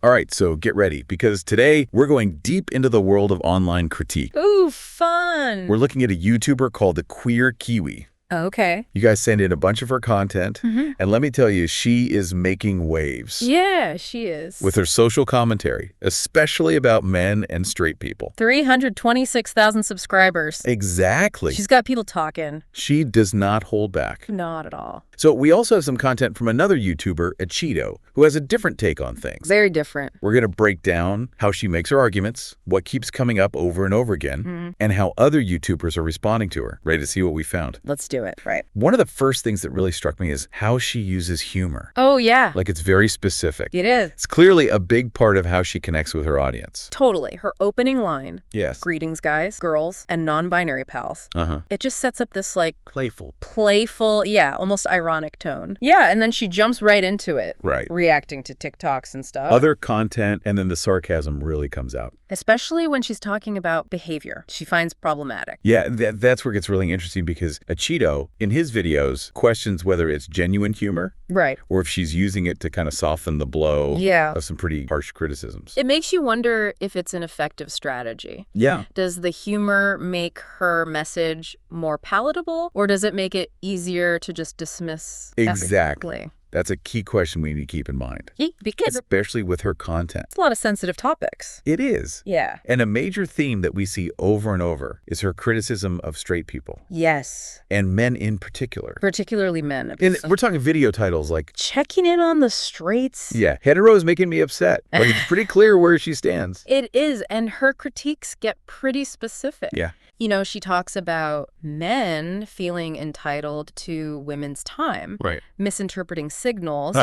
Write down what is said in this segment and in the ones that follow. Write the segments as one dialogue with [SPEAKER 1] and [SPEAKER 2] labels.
[SPEAKER 1] All right, so get ready, because today we're going deep into the world of online critique.
[SPEAKER 2] Ooh, fun.
[SPEAKER 1] We're looking at a YouTuber called the Queer Kiwi.
[SPEAKER 2] Okay.
[SPEAKER 1] You guys send in a bunch of her content,
[SPEAKER 2] Mm-hmm.
[SPEAKER 1] and let me tell you, she is making waves.
[SPEAKER 2] Yeah, she is.
[SPEAKER 1] With her social commentary, especially about men and straight people.
[SPEAKER 2] 326,000 subscribers.
[SPEAKER 1] Exactly.
[SPEAKER 2] She's got people talking.
[SPEAKER 1] She does not hold back.
[SPEAKER 2] Not at all.
[SPEAKER 1] So we also have some content from another YouTuber, Cheeto, who has a different take on things.
[SPEAKER 2] Very different.
[SPEAKER 1] We're going to break down how she makes her arguments, what keeps coming up over and over again, and how other YouTubers are responding to her. Ready to see what we found?
[SPEAKER 2] Let's do it. Right.
[SPEAKER 1] One of the first things that really struck me is how she uses humor.
[SPEAKER 2] Oh, yeah.
[SPEAKER 1] Like, it's very specific.
[SPEAKER 2] It is.
[SPEAKER 1] It's clearly a big part of how she connects with her audience.
[SPEAKER 2] Totally. Her opening line.
[SPEAKER 1] Yes.
[SPEAKER 2] Greetings, guys, girls, and non-binary pals. It just sets up this, like, playful, yeah, almost ironic tone. Yeah, and then she jumps right into it.
[SPEAKER 1] Right.
[SPEAKER 2] Reacting to TikToks and stuff.
[SPEAKER 1] Other content, and then the sarcasm really comes out.
[SPEAKER 2] Especially when she's talking about behavior she finds problematic.
[SPEAKER 1] Yeah, that's where it gets really interesting, because Cheeto, in his videos, questions whether it's genuine humor.
[SPEAKER 2] Right.
[SPEAKER 1] Or if she's using it to kind of soften the blow of some pretty harsh criticisms.
[SPEAKER 2] It makes you wonder if it's an effective strategy.
[SPEAKER 1] Yeah.
[SPEAKER 2] Does the humor make her message more palatable, or does it make it easier to just dismiss?
[SPEAKER 1] Exactly. That's a key question we need to keep in mind.
[SPEAKER 2] Because
[SPEAKER 1] especially with her content.
[SPEAKER 2] It's a lot of sensitive topics.
[SPEAKER 1] It is.
[SPEAKER 2] Yeah.
[SPEAKER 1] And a major theme that we see over and over is her criticism of straight people.
[SPEAKER 2] Yes.
[SPEAKER 1] And men in particular.
[SPEAKER 2] Particularly men.
[SPEAKER 1] And we're talking video titles like
[SPEAKER 2] Checking in on the straights.
[SPEAKER 1] Yeah, hetero is making me upset. Like, it's pretty clear where she stands.
[SPEAKER 2] It is, and her critiques get pretty specific.
[SPEAKER 1] Yeah.
[SPEAKER 2] You know, she talks about men feeling entitled to women's time,
[SPEAKER 1] Right.
[SPEAKER 2] misinterpreting signals,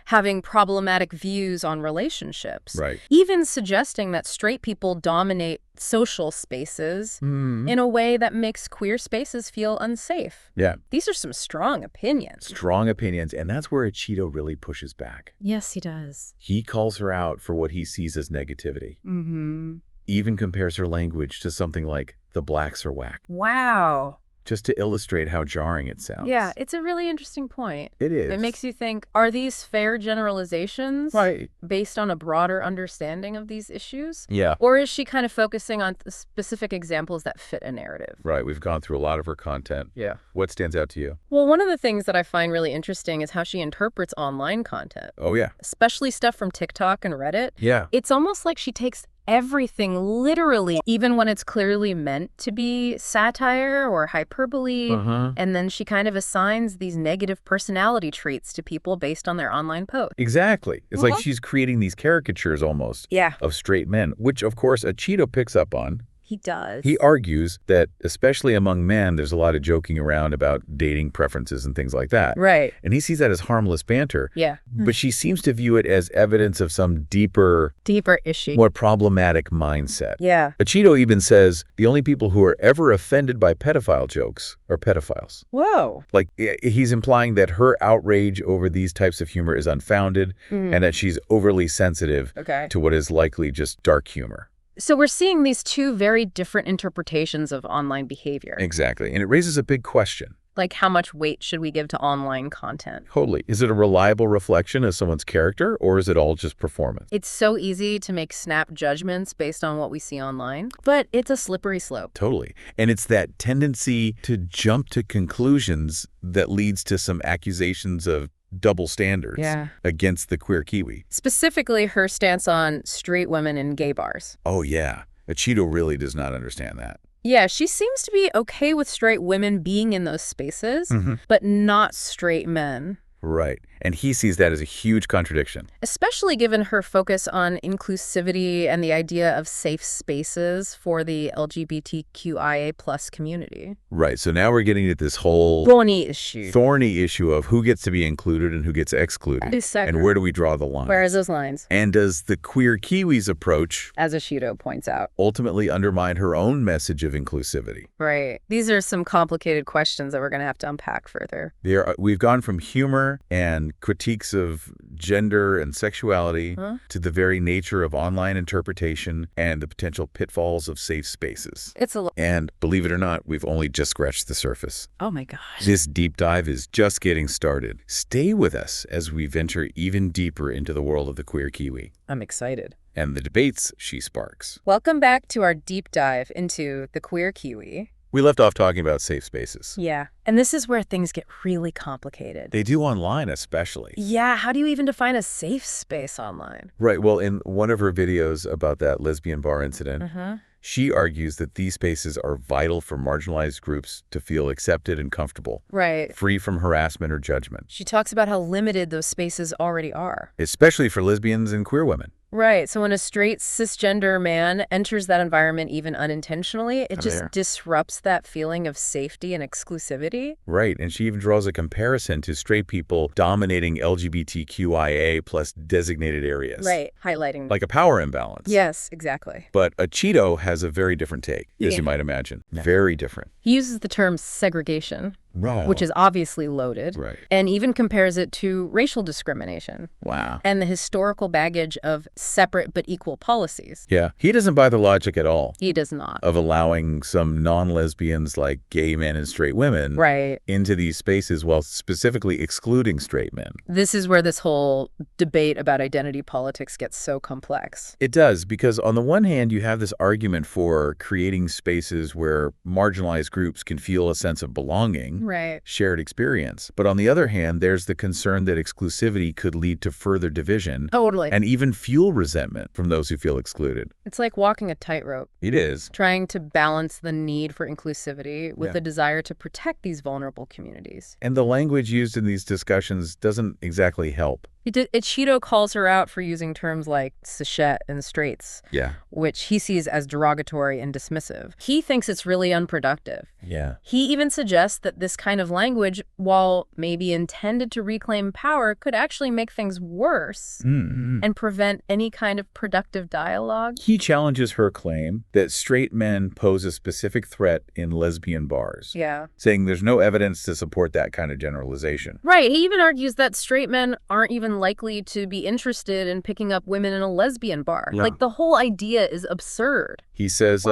[SPEAKER 2] having problematic views on relationships,
[SPEAKER 1] Right.
[SPEAKER 2] even suggesting that straight people dominate social spaces in a way that makes queer spaces feel unsafe.
[SPEAKER 1] Yeah.
[SPEAKER 2] These are some strong opinions.
[SPEAKER 1] Strong opinions, and that's where Cheeto really pushes back.
[SPEAKER 2] Yes, he does.
[SPEAKER 1] He calls her out for what he sees as negativity. Even compares her language to something like, the blacks are whack.
[SPEAKER 2] Wow.
[SPEAKER 1] Just to illustrate how jarring it sounds.
[SPEAKER 2] Yeah, it's a really interesting point.
[SPEAKER 1] It is.
[SPEAKER 2] It makes you think, are these fair generalizations
[SPEAKER 1] Right.
[SPEAKER 2] based on a broader understanding of these issues?
[SPEAKER 1] Yeah.
[SPEAKER 2] Or is she kind of focusing on specific examples that fit a narrative?
[SPEAKER 1] Right. We've gone through a lot of her content.
[SPEAKER 2] Yeah.
[SPEAKER 1] What stands out to you?
[SPEAKER 2] Well, one of the things that I find really interesting is how she interprets online content.
[SPEAKER 1] Oh, yeah.
[SPEAKER 2] Especially stuff from TikTok and Reddit.
[SPEAKER 1] Yeah.
[SPEAKER 2] It's almost like she takes everything literally, even when it's clearly meant to be satire or hyperbole. And then she kind of assigns these negative personality traits to people based on their online posts.
[SPEAKER 1] Exactly. It's like she's creating these caricatures almost of straight men, which, of course, Cheeto picks up on.
[SPEAKER 2] He does.
[SPEAKER 1] He argues that, especially among men, there's a lot of joking around about dating preferences and things like that.
[SPEAKER 2] Right.
[SPEAKER 1] And he sees that as harmless banter.
[SPEAKER 2] Yeah.
[SPEAKER 1] But she seems to view it as evidence of some deeper
[SPEAKER 2] issue.
[SPEAKER 1] more problematic mindset.
[SPEAKER 2] Yeah.
[SPEAKER 1] Cheeto even says the only people who are ever offended by pedophile jokes are pedophiles.
[SPEAKER 2] Whoa.
[SPEAKER 1] Like, he's implying that her outrage over these types of humor is unfounded and that she's overly sensitive to what is likely just dark humor.
[SPEAKER 2] So we're seeing these two very different interpretations of online behavior.
[SPEAKER 1] Exactly. And it raises a big question.
[SPEAKER 2] Like, how much weight should we give to online content?
[SPEAKER 1] Totally. Is it a reliable reflection of someone's character, or is it all just performance?
[SPEAKER 2] It's so easy to make snap judgments based on what we see online, but it's a slippery slope.
[SPEAKER 1] Totally. And it's that tendency to jump to conclusions that leads to some accusations of double standards against the Queer Kiwi.
[SPEAKER 2] Specifically, her stance on straight women in gay bars.
[SPEAKER 1] Oh, yeah. Cheeto really does not understand that.
[SPEAKER 2] Yeah, she seems to be okay with straight women being in those spaces, but not straight men.
[SPEAKER 1] Right. And he sees that as a huge contradiction.
[SPEAKER 2] Especially given her focus on inclusivity and the idea of safe spaces for the LGBTQIA+ community.
[SPEAKER 1] Right. So now we're getting at this whole
[SPEAKER 2] thorny issue
[SPEAKER 1] of who gets to be included and who gets excluded. And where do we draw the line?
[SPEAKER 2] Where is those lines?
[SPEAKER 1] And does the Queer Kiwi's approach,
[SPEAKER 2] as Cheeto points out,
[SPEAKER 1] ultimately undermine her own message of inclusivity?
[SPEAKER 2] Right. These are some complicated questions that we're going to have to unpack further.
[SPEAKER 1] We've gone from humor and from critiques of gender and sexuality to the very nature of online interpretation and the potential pitfalls of safe spaces. And believe it or not, we've only just scratched the surface.
[SPEAKER 2] Oh my gosh.
[SPEAKER 1] This deep dive is just getting started. Stay with us as we venture even deeper into the world of the Queer Kiwi.
[SPEAKER 2] I'm excited.
[SPEAKER 1] And the debates she sparks.
[SPEAKER 2] Welcome back to our deep dive into the Queer Kiwi.
[SPEAKER 1] We left off talking about safe spaces.
[SPEAKER 2] Yeah, and this is where things get really complicated.
[SPEAKER 1] They do online especially.
[SPEAKER 2] Yeah, how do you even define a safe space online?
[SPEAKER 1] Right, well, in one of her videos about that lesbian bar incident, she argues that these spaces are vital for marginalized groups to feel accepted and comfortable.
[SPEAKER 2] Right.
[SPEAKER 1] Free from harassment or judgment.
[SPEAKER 2] She talks about how limited those spaces already are.
[SPEAKER 1] Especially for lesbians and queer women.
[SPEAKER 2] Right. So when a straight cisgender man enters that environment even unintentionally, it just disrupts that feeling of safety and exclusivity.
[SPEAKER 1] Right. And she even draws a comparison to straight people dominating LGBTQIA plus designated areas.
[SPEAKER 2] Right. Highlighting.
[SPEAKER 1] Like a power imbalance.
[SPEAKER 2] Yes, exactly.
[SPEAKER 1] But a Cheeto has a very different take, as you might imagine. Very different.
[SPEAKER 2] He uses the term segregation. Which is obviously loaded, and even compares it to racial discrimination.
[SPEAKER 1] Wow.
[SPEAKER 2] And the historical baggage of separate but equal policies.
[SPEAKER 1] Yeah, he doesn't buy the logic at all.
[SPEAKER 2] He does not.
[SPEAKER 1] Of allowing some non-lesbians like gay men and straight women into these spaces while specifically excluding straight men.
[SPEAKER 2] This is where this whole debate about identity politics gets so complex.
[SPEAKER 1] It does, because on the one hand, you have this argument for creating spaces where marginalized groups can feel a sense of belonging. Shared experience. But on the other hand, there's the concern that exclusivity could lead to further division. And even fuel resentment from those who feel excluded.
[SPEAKER 2] It's like walking a tightrope.
[SPEAKER 1] It is.
[SPEAKER 2] Trying to balance the need for inclusivity with the desire to protect these vulnerable communities.
[SPEAKER 1] And the language used in these discussions doesn't exactly help.
[SPEAKER 2] Cheeto calls her out for using terms like sachet and straights, which he sees as derogatory and dismissive. He thinks it's really unproductive. He even suggests that this kind of language, while maybe intended to reclaim power, could actually make things worse and prevent any kind of productive dialogue.
[SPEAKER 1] He challenges her claim that straight men pose a specific threat in lesbian bars, saying there's no evidence to support that kind of generalization.
[SPEAKER 2] Right. He even argues that straight men aren't even likely to be interested in picking up women in a lesbian bar. Like, the whole idea is absurd.
[SPEAKER 1] He says,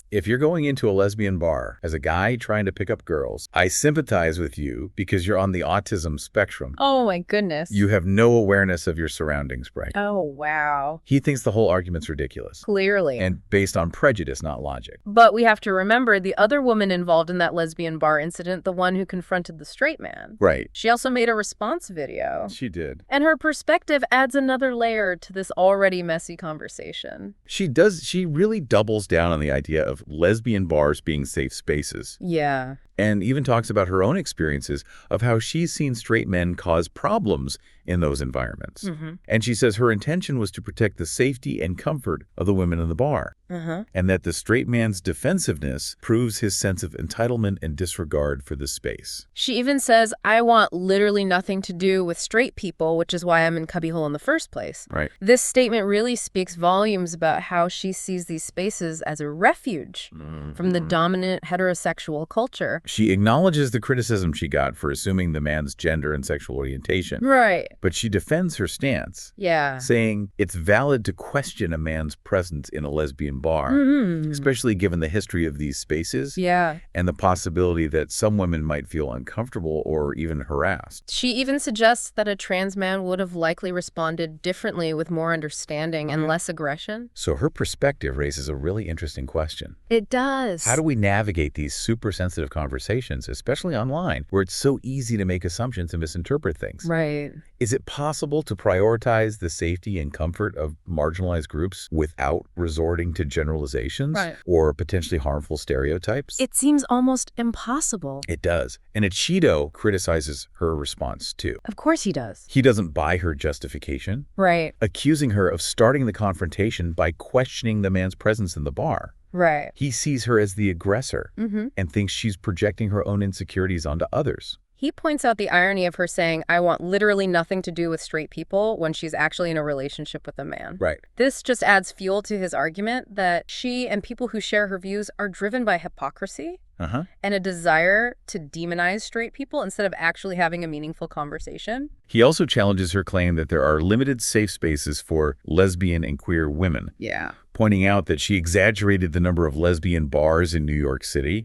[SPEAKER 1] if you're going into a lesbian bar as a guy trying to pick up girls, I sympathize with you because you're on the autism spectrum.
[SPEAKER 2] Oh, my goodness.
[SPEAKER 1] You have no awareness of your surroundings, right?
[SPEAKER 2] Oh, wow.
[SPEAKER 1] He thinks the whole argument's ridiculous.
[SPEAKER 2] Clearly.
[SPEAKER 1] And based on prejudice, not logic.
[SPEAKER 2] But we have to remember the other woman involved in that lesbian bar incident, the one who confronted the straight man.
[SPEAKER 1] Right.
[SPEAKER 2] She also made a response video.
[SPEAKER 1] She did.
[SPEAKER 2] And her perspective adds another layer to this already messy conversation.
[SPEAKER 1] She does. She really doubles down on the idea of lesbian bars being safe spaces.
[SPEAKER 2] Yeah.
[SPEAKER 1] And even talks about her own experiences of how she's seen straight men cause problems in those environments. And she says her intention was to protect the safety and comfort of the women in the bar. And that the straight man's defensiveness proves his sense of entitlement and disregard for the space.
[SPEAKER 2] She even says, I want literally nothing to do with straight people, which is why I'm in Cubbyhole in the first place.
[SPEAKER 1] Right.
[SPEAKER 2] This statement really speaks volumes about how she sees these spaces as a refuge from the dominant heterosexual culture.
[SPEAKER 1] She acknowledges the criticism she got for assuming the man's gender and sexual orientation.
[SPEAKER 2] Right.
[SPEAKER 1] But she defends her stance. Saying it's valid to question a man's presence in a lesbian bar, especially given the history of these spaces and the possibility that some women might feel uncomfortable or even harassed.
[SPEAKER 2] She even suggests that a trans man would have likely responded differently with more understanding and less aggression.
[SPEAKER 1] So her perspective raises a really interesting question.
[SPEAKER 2] It does.
[SPEAKER 1] How do we navigate these super sensitive conversations, especially online, where it's so easy to make assumptions and misinterpret things?
[SPEAKER 2] Right.
[SPEAKER 1] Is it possible to prioritize the safety and comfort of marginalized groups without resorting to generalizations or potentially harmful stereotypes?
[SPEAKER 2] It seems almost impossible.
[SPEAKER 1] It does. And Cheeto criticizes her response too.
[SPEAKER 2] Of course he does.
[SPEAKER 1] He doesn't buy her justification.
[SPEAKER 2] Right.
[SPEAKER 1] Accusing her of starting the confrontation by questioning the man's presence in the bar.
[SPEAKER 2] Right.
[SPEAKER 1] He sees her as the aggressor and thinks she's projecting her own insecurities onto others.
[SPEAKER 2] He points out the irony of her saying, I want literally nothing to do with straight people when she's actually in a relationship with a man.
[SPEAKER 1] Right.
[SPEAKER 2] This just adds fuel to his argument that she and people who share her views are driven by hypocrisy and a desire to demonize straight people instead of actually having a meaningful conversation.
[SPEAKER 1] He also challenges her claim that there are limited safe spaces for lesbian and queer women.
[SPEAKER 2] Yeah.
[SPEAKER 1] Pointing out that she exaggerated the number of lesbian bars in New York City.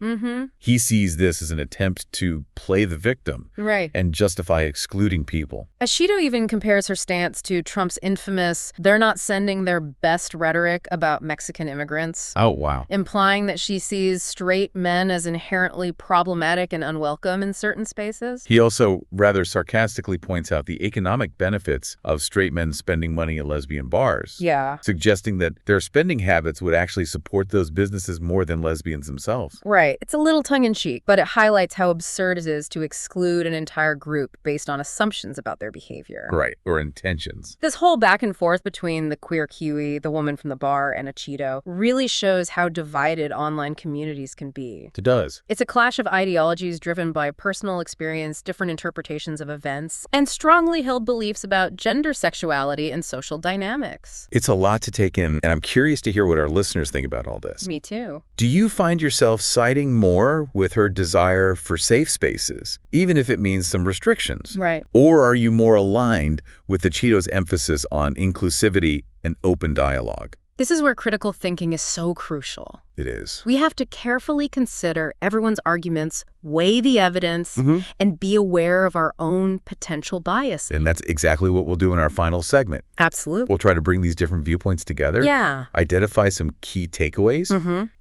[SPEAKER 1] He sees this as an attempt to play the victim and justify excluding people.
[SPEAKER 2] Ashido even compares her stance to Trump's infamous, "they're not sending their best" rhetoric about Mexican immigrants.
[SPEAKER 1] Oh, wow.
[SPEAKER 2] Implying that she sees straight men as inherently problematic and unwelcome in certain spaces.
[SPEAKER 1] He also rather sarcastically points out the economic benefits of straight men spending money at lesbian bars.
[SPEAKER 2] Yeah.
[SPEAKER 1] Suggesting that their spending habits would actually support those businesses more than lesbians themselves.
[SPEAKER 2] Right. It's a little tongue-in-cheek, but it highlights how absurd it is to exclude an entire group based on assumptions about their behavior.
[SPEAKER 1] Right, or intentions.
[SPEAKER 2] This whole back and forth between the Queer Kiwi, the woman from the bar, and Achido really shows how divided online communities can be.
[SPEAKER 1] It does.
[SPEAKER 2] It's a clash of ideologies driven by personal experience, different interpretations of events, and strongly held beliefs about gender, sexuality, and social dynamics.
[SPEAKER 1] It's a lot to take in, and I'm curious to hear what our listeners think about all this.
[SPEAKER 2] Me too.
[SPEAKER 1] Do you find yourself siding more with her desire for safe spaces, even if it means some restrictions?
[SPEAKER 2] Right.
[SPEAKER 1] Or are you more aligned with Cheeto's emphasis on inclusivity and open dialogue?
[SPEAKER 2] This is where critical thinking is so crucial.
[SPEAKER 1] It is.
[SPEAKER 2] We have to carefully consider everyone's arguments, weigh the evidence, and be aware of our own potential bias.
[SPEAKER 1] And that's exactly what we'll do in our final segment.
[SPEAKER 2] Absolutely.
[SPEAKER 1] We'll try to bring these different viewpoints together, identify some key takeaways,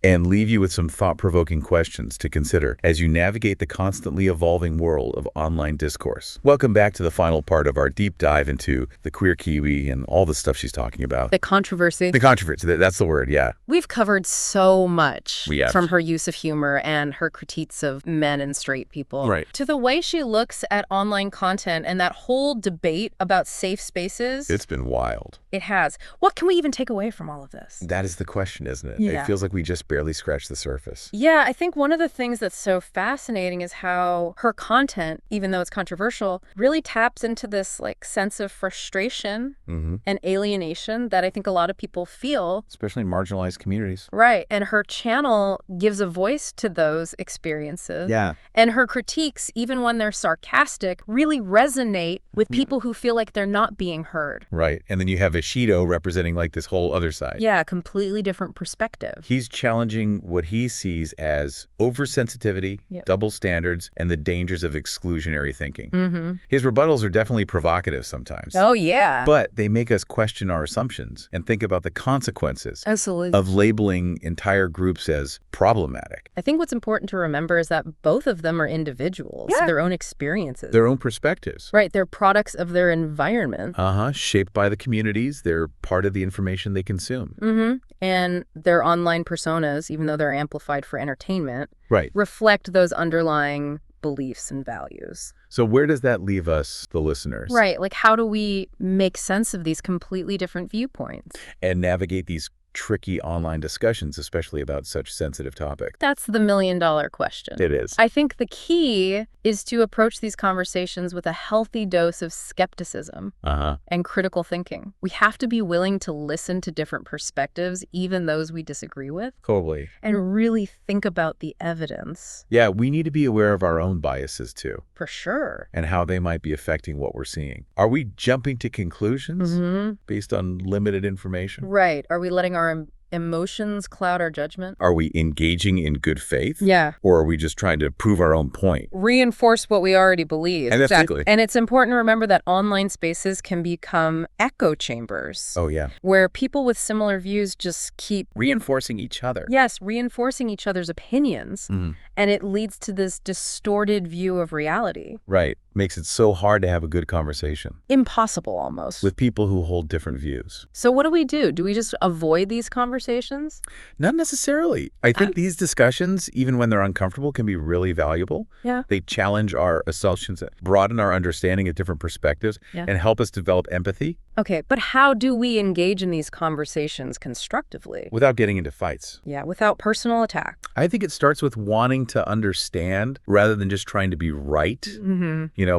[SPEAKER 1] and leave you with some thought-provoking questions to consider as you navigate the constantly evolving world of online discourse. Welcome back to the final part of our deep dive into the Queer Kiwi and all the stuff she's talking about.
[SPEAKER 2] The controversy.
[SPEAKER 1] The controversy, that's the word, yeah.
[SPEAKER 2] We've covered so much
[SPEAKER 1] We have.
[SPEAKER 2] from her use of humor and her critiques of men and straight people to the way she looks at online content and that whole debate about safe spaces.
[SPEAKER 1] It's been wild.
[SPEAKER 2] It has. What can we even take away from all of this?
[SPEAKER 1] That is the question, isn't it?
[SPEAKER 2] Yeah.
[SPEAKER 1] It feels like we just barely scratched the surface.
[SPEAKER 2] Yeah, I think one of the things that's so fascinating is how her content, even though it's controversial, really taps into this sense of frustration and alienation that I think a lot of people feel.
[SPEAKER 1] Especially in marginalized communities.
[SPEAKER 2] Right. And her channel gives a voice to those experiences.
[SPEAKER 1] Yeah.
[SPEAKER 2] And her critiques, even when they're sarcastic, really resonate with people who feel like they're not being heard.
[SPEAKER 1] Right. And then you have Ashido representing this whole other side.
[SPEAKER 2] Yeah, a completely different perspective.
[SPEAKER 1] He's challenging what he sees as oversensitivity, double standards, and the dangers of exclusionary thinking. His rebuttals are definitely provocative sometimes.
[SPEAKER 2] Oh, yeah.
[SPEAKER 1] But they make us question our assumptions and think about the consequences of labeling entire groups as problematic.
[SPEAKER 2] I think what's important to remember is that both of them are individuals, their own experiences.
[SPEAKER 1] Their own perspectives.
[SPEAKER 2] Right, they're products of their environment.
[SPEAKER 1] Shaped by the communities. They're part of the information they consume.
[SPEAKER 2] And their online personas, even though they're amplified for entertainment,
[SPEAKER 1] right,
[SPEAKER 2] reflect those underlying beliefs and values.
[SPEAKER 1] So where does that leave us, the listeners?
[SPEAKER 2] Right, how do we make sense of these completely different viewpoints?
[SPEAKER 1] And navigate these tricky online discussions, especially about such sensitive topics?
[SPEAKER 2] That's the million-dollar question.
[SPEAKER 1] It is.
[SPEAKER 2] I think the key is to approach these conversations with a healthy dose of skepticism and critical thinking. We have to be willing to listen to different perspectives, even those we disagree with.
[SPEAKER 1] Totally.
[SPEAKER 2] And really think about the evidence.
[SPEAKER 1] Yeah, we need to be aware of our own biases, too.
[SPEAKER 2] For sure.
[SPEAKER 1] And how they might be affecting what we're seeing. Are we jumping to conclusions based on limited information?
[SPEAKER 2] Right. Are we letting our emotions cloud our judgment?
[SPEAKER 1] Are we engaging in good faith?
[SPEAKER 2] Yeah.
[SPEAKER 1] Or are we just trying to prove our own point?
[SPEAKER 2] Reinforce what we already believe.
[SPEAKER 1] And exactly.
[SPEAKER 2] And it's important to remember that online spaces can become echo chambers.
[SPEAKER 1] Oh, yeah.
[SPEAKER 2] Where people with similar views just keep
[SPEAKER 1] reinforcing each other.
[SPEAKER 2] Yes, reinforcing each other's opinions. And it leads to this distorted view of reality.
[SPEAKER 1] Right. Makes it so hard to have a good conversation.
[SPEAKER 2] Impossible, almost.
[SPEAKER 1] With people who hold different views.
[SPEAKER 2] So what do? Do we just avoid these conversations?
[SPEAKER 1] Not necessarily. I think these discussions, even when they're uncomfortable, can be really valuable.
[SPEAKER 2] Yeah.
[SPEAKER 1] They challenge our assumptions, broaden our understanding of different perspectives, and help us develop empathy.
[SPEAKER 2] Okay, but how do we engage in these conversations constructively?
[SPEAKER 1] Without getting into fights.
[SPEAKER 2] Yeah, without personal attack.
[SPEAKER 1] I think it starts with wanting to understand rather than just trying to be right.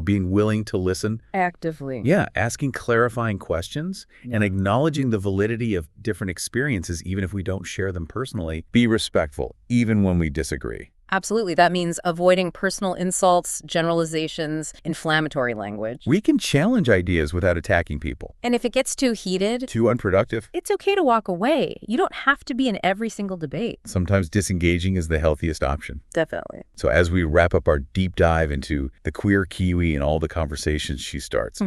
[SPEAKER 1] Being willing to listen.
[SPEAKER 2] Actively.
[SPEAKER 1] Yeah, asking clarifying questions and acknowledging the validity of different experiences, even if we don't share them personally. Be respectful, even when we disagree.
[SPEAKER 2] Absolutely. That means avoiding personal insults, generalizations, inflammatory language.
[SPEAKER 1] We can challenge ideas without attacking people.
[SPEAKER 2] And if it gets too heated,
[SPEAKER 1] Too unproductive.
[SPEAKER 2] it's okay to walk away. You don't have to be in every single debate.
[SPEAKER 1] Sometimes disengaging is the healthiest option.
[SPEAKER 2] Definitely.
[SPEAKER 1] So as we wrap up our deep dive into the queer Kiwi and all the conversations she starts,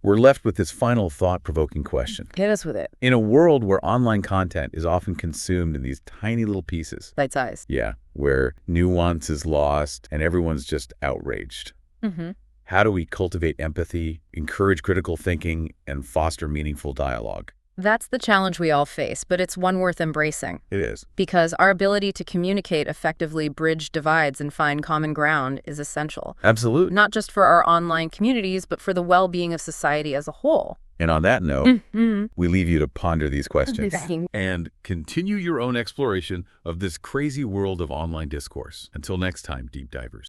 [SPEAKER 1] we're left with this final thought-provoking question.
[SPEAKER 2] Hit us with it.
[SPEAKER 1] In a world where online content is often consumed in these tiny little pieces,
[SPEAKER 2] Bite size.
[SPEAKER 1] yeah, where nuance is lost and everyone's just outraged, how do we cultivate empathy, encourage critical thinking, and foster meaningful dialogue?
[SPEAKER 2] That's the challenge we all face, but it's one worth embracing.
[SPEAKER 1] It is.
[SPEAKER 2] Because our ability to communicate effectively, bridge divides, and find common ground is essential.
[SPEAKER 1] Absolutely.
[SPEAKER 2] Not just for our online communities, but for the well-being of society as a whole.
[SPEAKER 1] And on that note, we leave you to ponder these questions and continue your own exploration of this crazy world of online discourse. Until next time, deep divers.